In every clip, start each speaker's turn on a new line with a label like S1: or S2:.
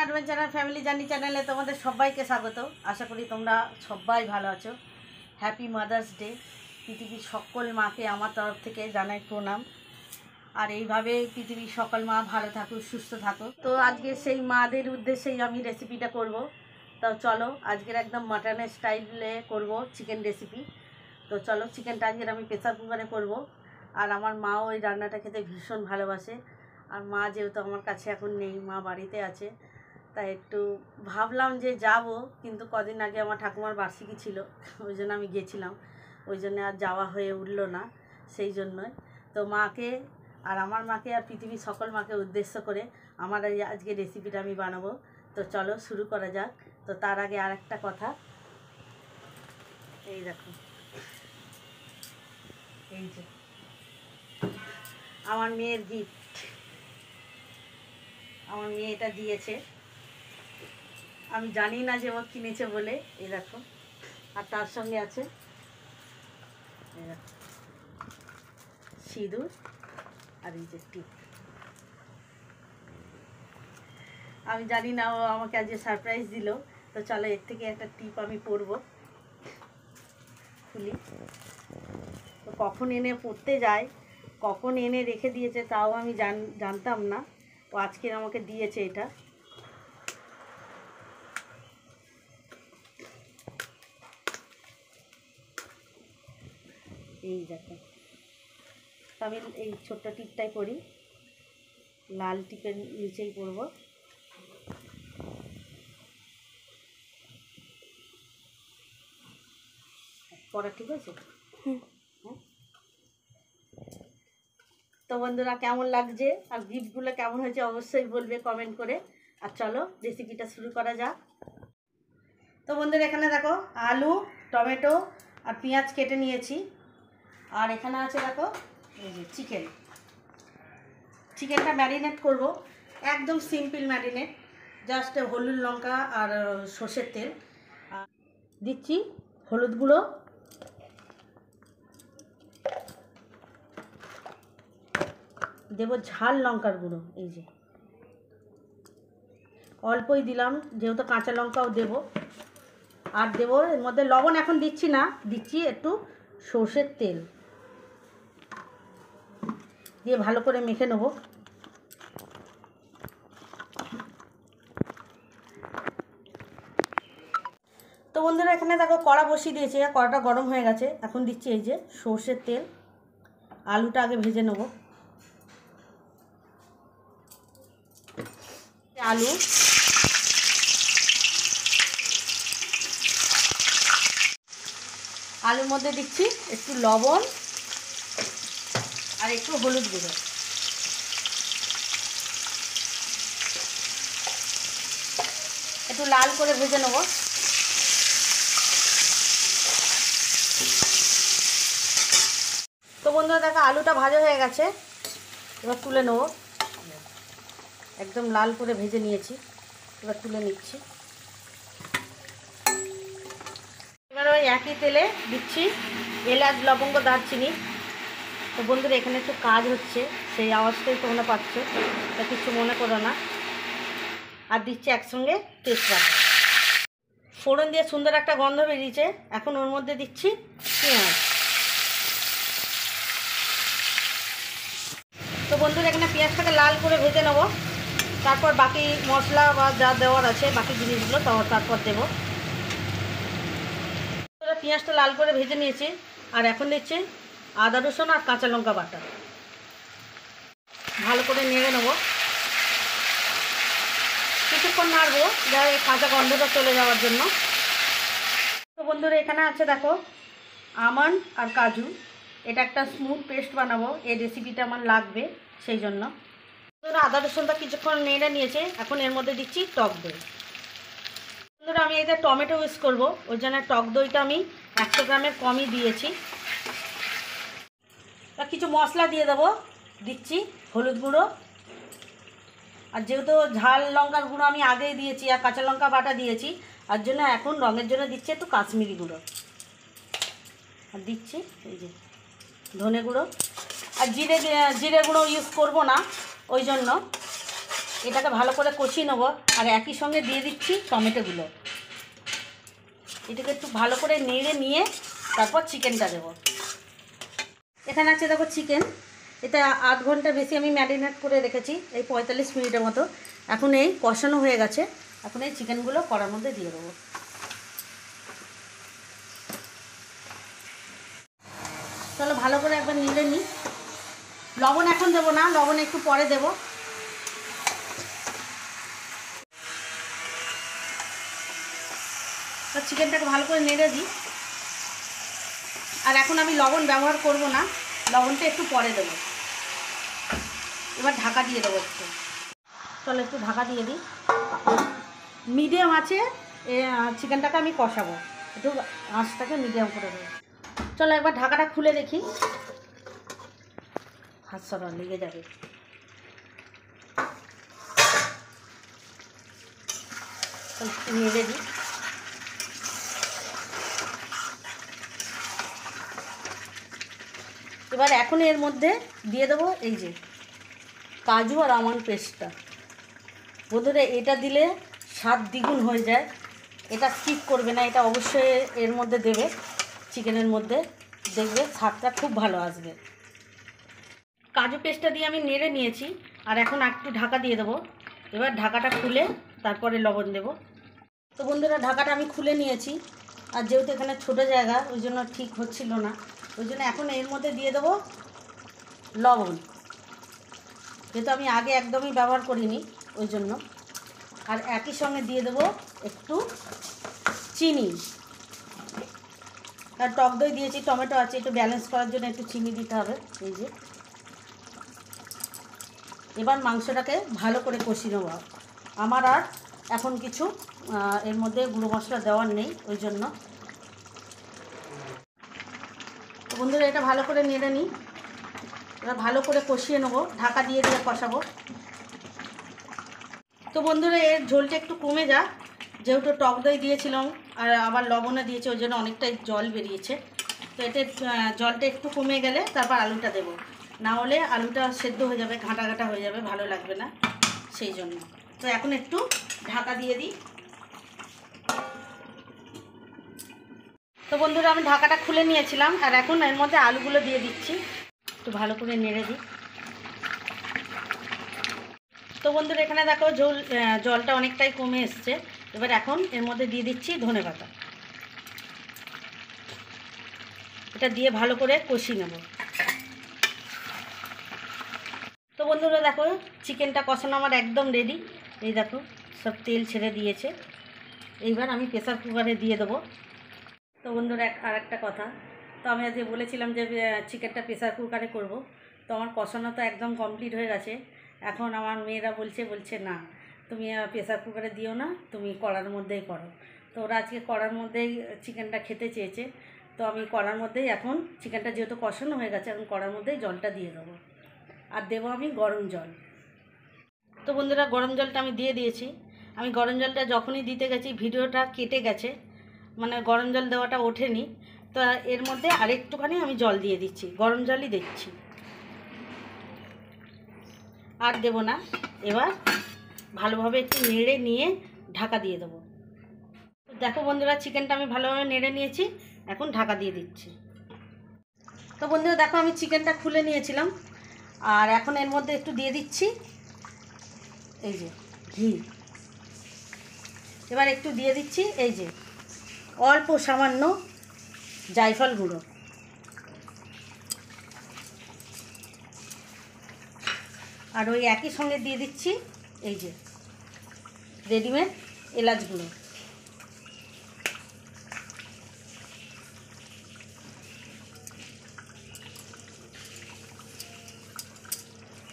S1: Adventure family journey চ্যানেলে তোমাদের সবাইকে স্বাগত। আশা করি তোমরা সবাই ভালো আছো। Happy mother's day. পৃথিবীর সকল মাকে আমার তরফ থেকে জানাই প্রণাম। আর এইভাবে পৃথিবীর সকল মা ভালো থাকুক, সুস্থ থাকুক। তো আজকে সেই মাদের উদ্দেশ্যেই আমি রেসিপিটা করব। তো চলো, আজকের একদম মাটনের স্টাইলে করব চিকেন রেসিপি। তো চলো, চিকেনটা আজকের আমি প্রেসার কুকারে করব। আর আমার মাও ওই রান্নাটা খেতে ভীষণ ভালোবাসে। আর মা যেহেতু আমার কাছে এখন নেই, মা বাড়িতে আছে, তাই একটু ভাবলাম যে যাব, কিন্তু কদিন আগে আমার ঠাকুমার বার্ষিকী ছিল, ওই জন্য আমি গেছিলাম, ওই জন্য আর যাওয়া হয়ে উঠলো না। সেই জন্যই তো মাকে আর আমার মাকে আর পৃথিবীর সকল মাকে উদ্দেশ্য করে আমার এই আজকে রেসিপিটা আমি বানাবো। তো চলো শুরু করা যাক। তো তার আগে আর একটা কথা, এই দেখো, এই যে আমার মেয়ের গিফট, আমার মেয়ে এটা দিয়েছে। আমি জানি না যে ও কিনেছে বলে। এই দেখো, আর তার সঙ্গে আছে এই দেখো সিঁদুর আর এই যে টিপ। আমি জানি না, ও আমাকে আজকে সারপ্রাইজ দিল। তো চলো, এর থেকে একটা টিপ আমি পরবো, খুলি। তো কখন এনে পরতে যায়, কখন এনে রেখে দিয়েছে তাও আমি জানতাম না। ও আজকে আমাকে দিয়েছে এটা। এই দেখো, আমি এই ছোট্ট টিপটাই করি, লাল টিপের নিচেই পরব। পরা ঠিক আছে? হ্যাঁ। তো বন্ধুরা, কেমন লাগছে আর গিফটগুলো কেমন হয়েছে অবশ্যই বলবে কমেন্ট করে। আর চলো রেসিপিটা শুরু করা যাক। তো বন্ধুরা, এখানে দেখো আলু, টমেটো আর পেঁয়াজ কেটে নিয়েছি। আর এখানে আছে দেখো এই যে চিকেনটা ম্যারিনেট করব। একদম সিম্পল ম্যারিনেট, জাস্ট হলুদ, লঙ্কা আর সর্ষের তেল। দিচ্ছি হলুদ গুঁড়ো, দেবো ঝাল লঙ্কার গুঁড়ো, এই যে অল্পই দিলাম যেহেতু কাঁচা লঙ্কাও দেবো। আর দেবো এর মধ্যে লবণ, এখন দিচ্ছি না, দিচ্ছি একটু সর্ষের তেল দিয়ে ভালো করে মেখে নেব। তো বন্ধুরা, এখানে দেখো কড়া বসিয়ে দিয়েছি, কড়াটা গরম হয়ে গেছে। এখন দিচ্ছি এই যে সর্ষের তেল। আলুটা আগে ভেজে নেব। আলুর মধ্যে দিচ্ছি একটু লবণ আর একটু হলুদ গুঁড়ো। একটু লাল করে ভেজে নেব। তো বন্ধুরা দেখো, আলুটা ভাজা হয়ে গেছে, এবার তুলে নেব। একদম লাল করে ভেজে নিয়েছি, এবার তুলে নিচ্ছি। এবার ওই একই তেলে দিচ্ছি এলাচ, লবঙ্গ, দারচিনি। তো বন্ধুরা, এখানে একটু কাজ হচ্ছে, সেই আওয়াজটাই তোমরা পাচ্ছ, তা কিছু মনে করো না। আর দিচ্ছি একসঙ্গে তেজপাতা। ফোড়ন দিয়ে সুন্দর একটা গন্ধ বেরিয়েছে। এখন ওর মধ্যে দিচ্ছি পেঁয়াজ। তো বন্ধুরা, এখানে পেঁয়াজটাকে লাল করে ভেজে নেব, তারপর বাকি মশলা বা যা দেওয়ার আছে বাকি জিনিসগুলো তারপর দেবো। পেঁয়াজটা লাল করে ভেজে নিয়েছি। আর এখন দিচ্ছি আদা, রসুন আর কাঁচা লঙ্কা বাটা। ভালো করে নেড়ে নেব, কিছুক্ষণ নাড়বো, যা এই কাঁচা গন্ধটা চলে যাওয়ার জন্য। তো বন্ধুরা, এখানে আছে দেখো আমন্ড আর কাজু। এটা একটা স্মুথ পেস্ট বানাবো, এই রেসিপিটা আমার লাগবে, সেই জন্য। আদা রসুনটা কিছুক্ষণ নেড়ে নিয়েছে। এখন এর মধ্যে দিচ্ছি টক দই। বন্ধুরা, আমি এটা টমেটো ইউজ করবো, ওই জন্য টক দইটা আমি 100 গ্রামের কমই দিয়েছি। কিছু মশলা দিয়ে দেবো, দিচ্ছি হলুদ গুঁড়ো, আর যেহেতু ঝাল লঙ্কার গুঁড়ো আমি আগেই দিয়েছি আর কাঁচা লঙ্কা বাটা দিয়েছি, আর জন্য এখন রঙের জন্য দিচ্ছি একটু কাশ্মীরি গুঁড়ো। আর দিচ্ছি এই যে ধনে গুঁড়ো। আর জিরে গুঁড়ো ইউজ করব না, ওই জন্য এটাকে ভালো করে কষিয়ে নেবো। আর একই সঙ্গে দিয়ে দিচ্ছি টমেটোগুলো। এটাকে একটু ভালো করে নেড়ে নিয়ে তারপর চিকেনটা দেবো। এখানে আছে দেখো চিকেন, এটা 8 ঘন্টা বেশি আমি ম্যারিনেট করে রেখেছি, এই 45 মিনিটের মতো। এখন এই কষানো হয়ে গেছে, এখন এই চিকেনগুলো কড়ার মধ্যে দিয়ে দেবো। চলো ভালো করে একবার নেড়ে নিই। লবণ এখন দেবো না, লবণ একটু পরে দেবো। তো চিকেনটাকে ভালো করে নেড়ে দিই। আর এখন আমি লবণ ব্যবহার করব না, লবণটা একটু পরে দেবো। এবার ঢাকা দিয়ে দেবো একটু। চলো একটু ঢাকা দিয়ে দিই। মিডিয়াম আছে চিকেনটাকে আমি কষাবো, একটু আঁচটাকে মিডিয়াম করে দেবো। চলো একবার ঢাকাটা খুলে দেখি। হাত সরা লেগে যাবে। নেড়ে দিই। এবার এখন এর মধ্যে দিয়ে দেবো এই যে কাজু আর আমন্ড পেস্টটা। বন্ধুরা এটা দিলে স্বাদ দ্বিগুণ হয়ে যায়, এটা স্কিপ করবে না, এটা অবশ্যই এর মধ্যে দেবে। চিকেনের মধ্যে দেখবে স্বাদটা খুব ভালো আসবে। কাজু পেস্টটা দিয়ে আমি নেড়ে নিয়েছি, আর এখন একটু ঢাকা দিয়ে দেবো। এবার ঢাকাটা খুলে তারপরে লবণ দেব। তো বন্ধুরা ঢাকাটা আমি খুলে নিয়েছি, আর যেহেতু এখানে ছোটো জায়গা ওই জন্য ঠিক হচ্ছিল না, ওই জন্য এখন এর মধ্যে দিয়ে দেবো লবণ, যেহেতু আমি আগে একদমই ব্যবহার করিনি ওই জন্য। আর একই সঙ্গে দিয়ে দেবো একটু চিনি। আর টক দই দিয়েছি, টমেটো আছে, একটু ব্যালেন্স করার জন্য একটু চিনি দিতে হবে। এই যে এবার মাংসটাকে ভালো করে কষিয়ে নেব। আমার আর এখন কিছু এর মধ্যে গুঁড়ো মশলা দেওয়ার নেই, ওই জন্য। তো বন্ধুরা এটা ভালো করে নেড়ে নিই। এবার ভালো করে কষিয়ে নেবো, ঢাকা দিয়ে দিয়ে কষাবো। তো বন্ধুরা এর ঝোলটা একটু কমে যাক, যেহেতু টক দই দিয়েছিলাম আর আবার লবণও দিয়েছে, ওই জন্য অনেকটাই জল বেরিয়েছে। তো এতে জলটা একটু কমে গেলে তারপর আলুটা দেবো, না হলে আলুটা সেদ্ধ হয়ে যাবে, ঘাঁটা ঘাঁটা হয়ে যাবে, ভালো লাগবে না, সেই জন্য। তো এখন একটু ঢাকা দিয়ে দিই। তো বন্ধুরা আমি ঢাকাটা খুলে নিয়েছিলাম, আর এখন এর মধ্যে আলুগুলো দিয়ে দিচ্ছি, একটু ভালো করে নেড়ে দিই। তো বন্ধুরা এখানে দেখো জলটা অনেকটাই কমে এসছে। এবার এখন এর মধ্যে দিয়ে দিচ্ছি ধনেপাতা। এটা দিয়ে ভালো করে কষিয়ে নেব। তো বন্ধুরা দেখো চিকেনটা কষানো আমার একদম রেডি। এই দেখো সব তেল ছেড়ে দিয়েছে। এইবার আমি প্রেসার কুকারে দিয়ে দেবো। তো বন্ধুরা আর একটা কথা, তো আমি আজকে বলেছিলাম যে চিকেনটা প্রেসার কুকারে করব। তো আমার কষানো তো একদম কমপ্লিট হয়ে গেছে। এখন আমার মেয়েরা বলছে না, তুমি প্রেসার কুকারে দিও না, তুমি কড়ার মধ্যেই করো। তো ওরা আজকে কড়ার মধ্যেই চিকেনটা খেতে চেয়েছে। তো আমি কড়ার মধ্যেই এখন চিকেনটা যেহেতু কষানো হয়ে গেছে, এখন কড়ার মধ্যেই জলটা দিয়ে দেবো। আর দেবো আমি গরম জল। তো বন্ধুরা গরম জলটা আমি দিয়ে দিয়েছি। আমি গরম জলটা যখনই দিতে গেছি ভিডিওটা কেটে গেছে, মানে গরম জল দেওয়াটা ওঠেনি। তো এর মধ্যে আরেকটুখানি আমি জল দিয়ে দিচ্ছি, গরম জলই দিচ্ছি, আর দেব না। এবার ভালোভাবে একটু নেড়ে নিয়ে ঢাকা দিয়ে দেবো। দেখো বন্ধুরা চিকেনটা আমি ভালোভাবে নেড়ে নিয়েছি, এখন ঢাকা দিয়ে দিচ্ছি। তো বন্ধুরা দেখো আমি চিকেনটা খুলে নিয়েছিলাম, আর এখন এর মধ্যে একটু দিয়ে দিচ্ছি এই যে ঘি। এবার একটু দিয়ে দিচ্ছি এই যে অল্প সামান্য জায়ফল গুঁড়ো। আর ওই একই সঙ্গে দিয়ে দিচ্ছি এই যে রেডিমেড এলাচ গুঁড়ো।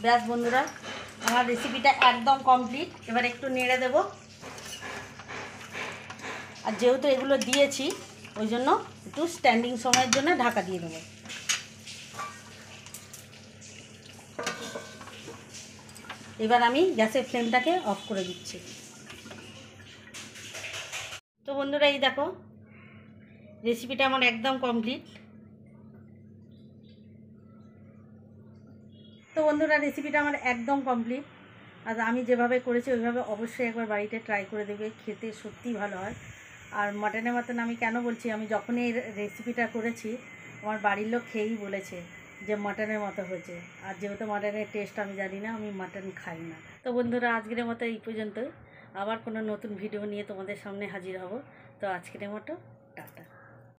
S1: ব্যাস বন্ধুরা আমার রেসিপিটা একদম কমপ্লিট। এবার একটু নেড়ে দেব। আর যেহেতু এগুলো দিয়েছি ওই জন্য একটু স্ট্যান্ডিং সময়ের জন্য ঢাকা দিয়ে দেবো। এবার আমি গ্যাসের ফ্লেমটাকে অফ করে দিচ্ছি। তো বন্ধুরা এই দেখো রেসিপিটা আমার একদম কমপ্লিট। তো বন্ধুরা রেসিপিটা আমার একদম কমপ্লিট। আর আমি যেভাবে করেছি ওইভাবে অবশ্যই একবার বাড়িতে ট্রাই করে দেবে, খেতে সত্যিই ভালো হয়। আর মাটনের মতন আমি কেন বলছি, আমি যখনই এই রেসিপিটা করেছি আমার বাড়ির লোক খেয়েই বলেছে যে মাটনের মতো হয়েছে। আর যেহেতু মাটনের টেস্ট আমি জানি না, আমি মাটন খাই না। তো বন্ধুরা, আজকের মতো এই পর্যন্তই। আবার কোনো নতুন ভিডিও নিয়ে তোমাদের সামনে হাজির হব। তো আজকের মতো টাটা।